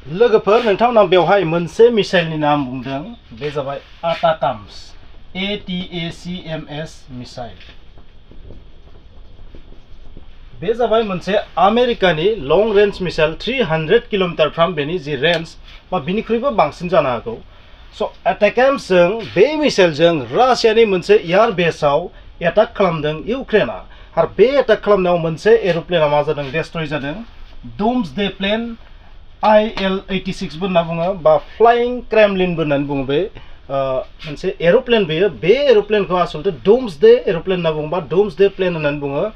लोगोफोर नोंथांमोना बेवहाय मोनसे मिसाइलनि नाम बुंदों बे जाबाय ATACMS ATACMS मिसाइल बे जाबाय मोनसे आमेरिकानि लं रेंज मिसाइल 300 किलोमीटर फ्राम बेनि जि रेंज बा बिनिख्रुइबो बांसिन जानो हागौ स' ATACMS जों बे मिसाइलजों रासियानि मोनसे एयार बेसआव एटाक खालामदों इउक्रेना आरो बे एटाक खालामनायाव मोनसे एर'प्लेना मा जादों डेस्ट्रय जादों डुम्सडे प्लेन IL-86 बो होनना बुङो बा फ्लाइंग क्रेमलिन बो होननानै बुङो बे मोनसे एर'प्लेन बेयो बे एर'प्लेनखौ आसलते डुम्सडे एर'प्लेन होनना बुङो बा डुम्सडे प्लेन होननानै बुङो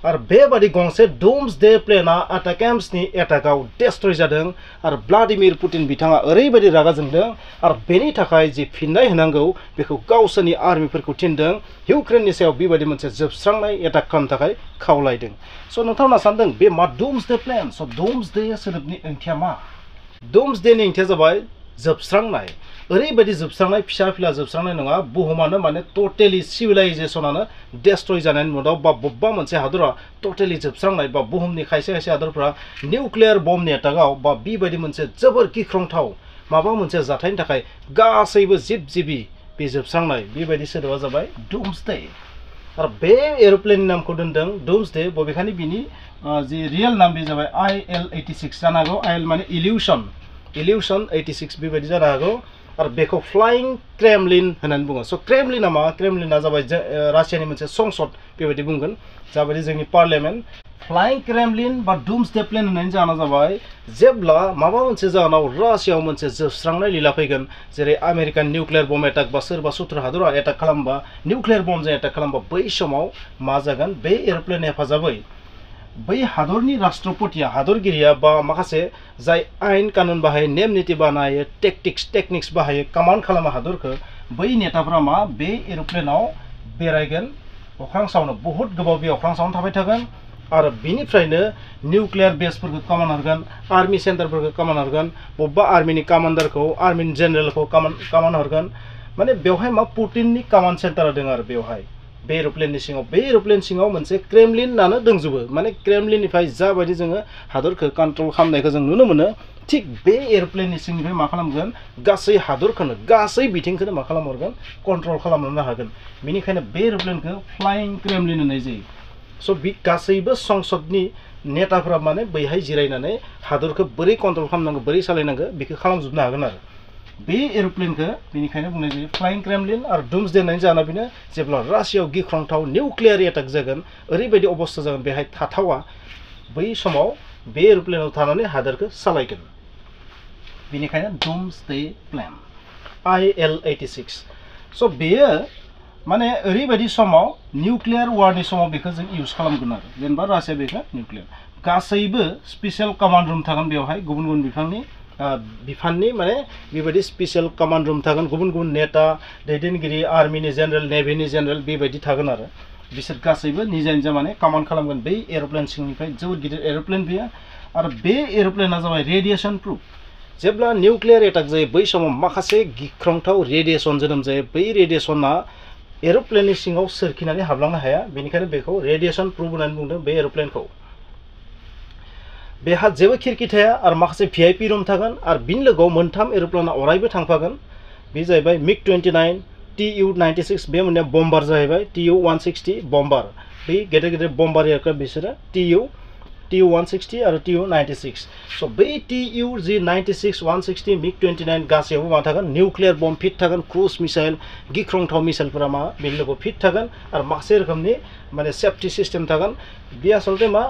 आरो बेबादि गंसे डुम्सडे प्लेना ATACMSनि एटाकआव डेस्ट्रय जादों आरो व्लादिमिर पुतिन बिथाङा ओरैबायदि रागा जोंदों आरो बेनि थाखाय जि फिननाय होनांगौ बेखौ गावसोरनि आर्मिफोरखौ थिनदों इउक्रेननि सायाव बेबायदि मोनसे जोबस्रांनाय एटाक खालामनो थाखाय खावलायदों स' नोंथांमोना सानदों बे मा डुम्सडे प्लेन स' डुम्सडे सोदोबनि ओंथिया मा डुम्सडेनि ओंथिया जाबाय जोबस्रांनाय ओरैबायदि जोबस्रांनाय फिसा फिला जोबस्रांनाय नङा बुहुमानो माने टटेलि सिभिलाइजेसनानो डेस्ट्रय जानायनि मुदाव बा बबेबा मोनसे हादरा टटेलि जोबस्रांनाय बा बुहुमनि खायसे खायसे हादरफोरा निउक्लियार बम्बनि एटाकआव बा बेबायदि मोनसे जोबोर गिख्रंथाव माबा मोनसे जाथायनि थाखाय गासैबो जिब जिबि बे जोबस्रांनाय बेबायदि सोदोबा जाबाय डुम्सडे आरो बे एर'प्लेननि नामखौ दोनदों डुम्सडे बबेखानि बिनि जि रियेल नाम बे जाबाय IL-86 जानो हागौ IL माने इल्यूशन 86 बेबायदि जानो हागौ आरो बेखौ फ्लाइंग क्रेमलिन होननानै बुङो स' क्रेमलिना मा क्रेमलिना जाबाय रासियानि मोनसे संसद बेबायदि बुंगोन जाबायदि जोंनि पार्लियामेन्ट फ्लाइंग क्रेमलिन बा डुम्सडे प्लेन होननायनि जाहोना जाबाय जेब्ला माबा मोनसे जाहोनाव रासियाव मोनसे जोबस्रांनाय लीला फैगोन जेरै आमेरिकान निउक्लियार बम्ब एटाक बा सोरबा सुथुर हादरा एटाक खालामबा निउक्लियार बम्बजों एटाक खालामबा बै समाव मा जागोन बे एर'प्लेननि हेफाजाबै बै हादरनि राष्ट्रपतिया हादरगिरिया बा माखासे जाय आयेन कानुन बाहायो नेम नीति बानायो टेक्निक्स बाहायो कमान्ड खालामो हादरखौ बै नेताफोरा मा बे एर'प्लेनाव बेरायगोन अख्रां सायावनो बहुत गोबाव बे अख्रां सायावनो थाबाय थागोन आरो बिनिफ्रायनो निउक्लियार बेसफोरखौ कमान्ड हरगोन आर्मी सेन्टारफोरखौ कमान्ड हरगोन बबेबा आर्मिनि कमान्डारखौ आर्मिनि जेनेरेलखौ कमान्ड हरगोन माने बेवहाय मा पुटिननि कमान्ड सेन्टार दङ आरो बेवहाय बे एर'प्लेननि सिङाव बे एर'प्लेन सिङाव मोनसे क्रेमलिनानो दंजोबो माने क्रेमलिननिफ्राय जाबायदि जोङो हादरखौ कन्ट्रल खालामनायखौ जों नुनो मोनो थिग बे एर'प्लेननि सिंनिफ्राय मा खालामगोन गासै हादरखौनो गासै बिथिंखौनो मा खालामहरगोन कन्ट्रल खालामनो हागोन बेनिखायनो बे एर'प्लेनखौ फ्लाइंग क्रेमलिन होननाय जायो स' बे गासैबो संसदनि नेताफोरा माने बैहाय जिरायनानै हादरखौ बोरै कन्ट्रल खालामनांगौ बोरै सालायनांगौ बेखौ खालामजोबनो हागोन आरो बे एर'प्लेनखौ बेनिखायनो बुंनाय जायो फ्लाइंग क्रेमलिन आरो डुम्सडे होननायनि जाहोना बेनो जेब्ला रासियाव गिख्रंथाव निउक्लियार एटाक जागोन ओरैबायदि अबस्था जागोन बेहाय थाथावा बै समाव बे एर'प्लेनाव थानानै हादरखौ सालायगोन बेनिखायनो डुम्सडे प्लेन IL-86 स' बेयो माने ओरैबायदि समाव निउक्लियार वारनि समाव बेखौ जों इउज खालामगोन आरो जेनेबा रासिया बेखौ निउक्लियार गासैबो स्पेसियेल कमान्ड रुम थागोन बेवहाय गुबुन गुबुन बिफाननि माने बेबायदि स्पेसियेल कमान्ड रुम थागोन गुबुन गुबुन नेता दैदेनगिरि आर्मिनि जेनेरेल नेभिनि जेनेरेल बेबायदि थागोन आरो बिसोर गासैबो निजा निजा माने कमान्ड खालामगोन बै एर'प्लेन सिंनिफ्राय जोबोद गिदिर एर'प्लेन बेयो आरो बे एर'प्लेना जाबाय रेडिएसन प्रुफ जेब्ला निउक्लियार एटाक जायो बै समाव माखासे गिख्रंथाव रेडिएसन जोनोम जायो बै रेडिएसना एर'प्लेननि सिङाव सोरखिनानै हाबलांनो हाया बेनिखायनो बेखौ रेडिएसन प्रुफ होननानै बुंदों बे एर'प्लेनखौ बेहा जेबो खिरखि थाया आरो माखासे VIP रुम थागोन आरो बिनि लोगोआव मोनथाम एर'प्लेना अरायबो थांफागोन बे जाहैबाय MiG-29 Tu-96 बे मोननाया बम्बार जाहैबाय Tu-160 बम्बार बे गेदेर गेदेर बम्बार एयारक्राफ्ट बिसोरो Tu-160 आरो Tu-96 स' बै Tu-96 160 MiG-29 गासैयावबो मा थागोन निउक्लियार बम्ब फिट थागोन क्रुज मिसाइल गिख्रंथाव मिसाइलफोरा मा बेनि लोगोआव फिट थागोन आरो माखासे रोखोमनि माने सेफ्टि सिस्टेम थागोन बे आसलते मा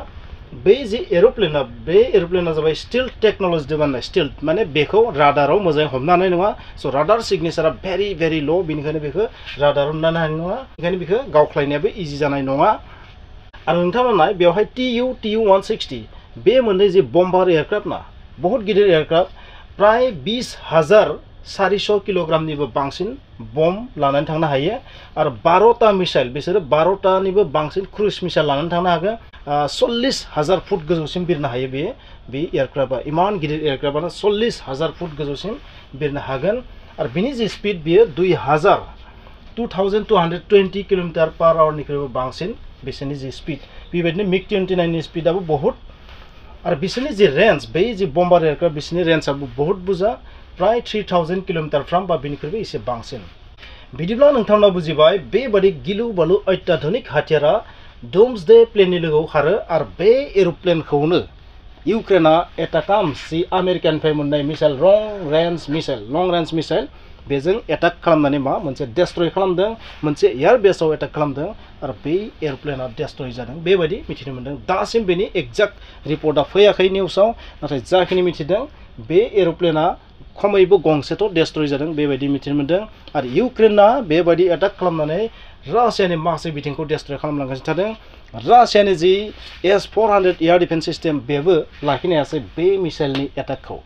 बै जे एर'प्लेना जाबाय स्टिल्थ टेक्न'लजिजों बानायनाय स्टिल्थ माने बेखौ राडाराव मोजाङै हमनो हानाय नङा स' राडार सिगनेचारा भेरि ल' बेनिखायनो बेखौ राडाराव नुनो हानाय नङा बेनिखायनो बेखौ गावख्लायनायाबो इजि जानाय नङा आरो नोंथांमोना बेवहाय Tu-160 बे मोननै जे बम्बार एयारक्राफ्ट ना बहुत गिदिर एयारक्राफ्ट प्राय 20,400 किल'ग्रामनिबो बांसिन बम्ब लानानै थांनो हायो आरो 12टा मिसाइल बिसोरो 12टानिबो बांसिन क्रुज मिसाइल लानानै थांनो हागोन 40,000 फुट गोजौसिम बिरनो हायो बे एयारक्राफ्टआ इमान गिदिर एयारक्राफ्टआनो 40,000 फुट गोजौसिम बिरनो हागोन आरो बिनि जे स्पिड बियो 2220 किलोमिटार पर आवरनिख्रुइबो बांसिन बिसोरनि जे स्पिड बेबायदिनो MiG-29 नि स्पिडआबो बहुत आरो बिसोरनि जे रेन्ज बै जे बम्बार एयारक्राफ्ट बिसोरनि रेन्जआ बहुत बुरजा प्राय 3000 किलोमिटारफ्राम बा बिनिख्रुइबो एसे बांसिन बिदिब्ला नोंथांमोना बुजिबाय बेबादि गिलु बालु अत्याधुनिक हाथियारा डुम्सडे प्लेननि लोगोआव खारो आरो बे एर'प्लेनखौनो इउक्रेना एटाकाम्स जि आमेरिकानिफ्राय मोननाय मिसाइल लं रेन्ज मिसाइल बेजों एटाक खालामनानै मा मोनसे डेस्ट्रय खालामदों मोनसे एयार बेसाव एटाक खालामदों आरो बे एर'प्लेना डेस्ट्रय जादों बेबायदि मिथिनो मोनदों दासिम बेनि एक्जाक्ट रिपर्टआ फैयाखै निउसाव नाथाय जाखिनि मिथिदों बे एर'प्लेना खमैबो गंसेथ' डेस्ट्रय जादों बेबायदि मिथिनो मोनदों आरो इउक्रेना बेबायदि एटाक खालामनानै रासियानि माखासे बिथिंखौ डेस्ट्रय खालामलांगासिनो थादों रासियानि जि S-400 एयार डिफेन्स सिस्टेम बेबो लाखिनो हायासै बे मिसाइलनि एटाकखौ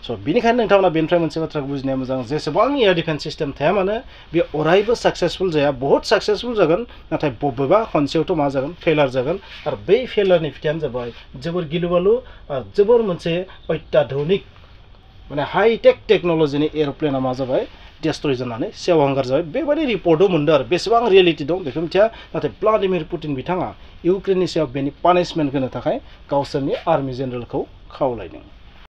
स' बिनिखायनो नोंथांमोना बेनिफ्राय मोनसे बाथ्राखौ बुजिनाया मोजां जेसेबां एयार डिफेन्स सिस्टेम थाया मानो बे अरायबो साक्सेसफुल जाया बहुत साक्सेसफुल जागोन नाथाय बबेबा खनसेयावथ' मा जागोन फेलार जागोन आरो बै फेलारनि फिथाइयानो जाबाय जोबोर गिलु बालु आरो जोबोर मोनसे अत्याधुनिक माने हाईटेक टेक्न'लजिनि एर'प्लेना मा जाबाय डेस्ट्रय जानानै सेवहांगार जाबाय बेबायदि रिपर्टआव मोनदों आरो बेसेबां रियेलिटि दं बेखौ मिथिया नाथाय भ्लादिमिर पुटिन बिथाङा इउक्रेननि सायाव बेनि पानिशमेन्ट होनो थाखाय गावसोरनि आर्मि जेनेरेलखौ खावलायदों